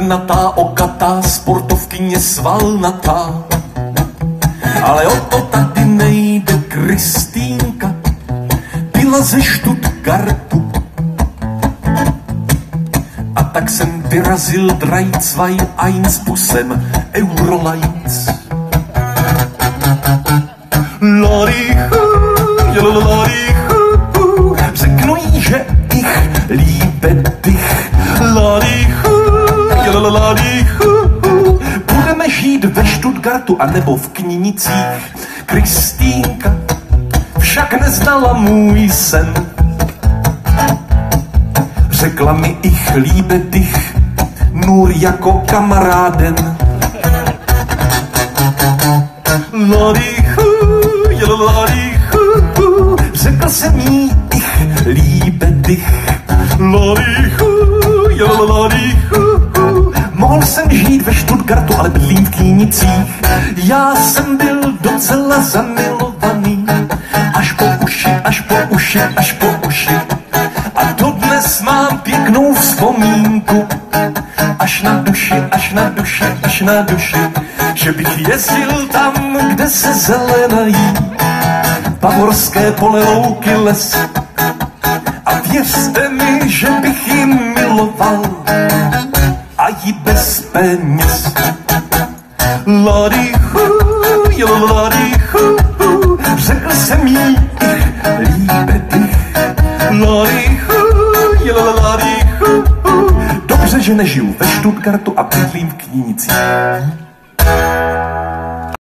hrdnatá, okatá, sportovkyně svalnatá. Ale o to tady nejde, Kristýnka byla ze Stuttgartu. A tak jsem vyrazil 3, 2, 1 Busem Eurolights. Řeknu jí, že ich líbe dich. Budeme žít ve Stuttgartu anebo v Kninicích. Kristýnka však neznala můj sen. Řekla mi ich líbe dich nur jako kamaráden. Řekl jsem jí ich líbe dich. Mohl jsem žít ve Stuttgartu, ale bydlím v Knínicích. Já jsem byl docela zamilovaný, až po uši, až po uši, až po uši. A dodnes mám pěknou vzpomínku, až na duši, až na duši, až na duši, že bych jezdil tam, kde se zelenají bavorské pole, louky, les. A věřte mi, že bych ji miloval a jí bez peněz. Řekl jsem jí ich líbe dich. Dobře, že nežiju ve Stuttgartu a bydlím v Knínicích.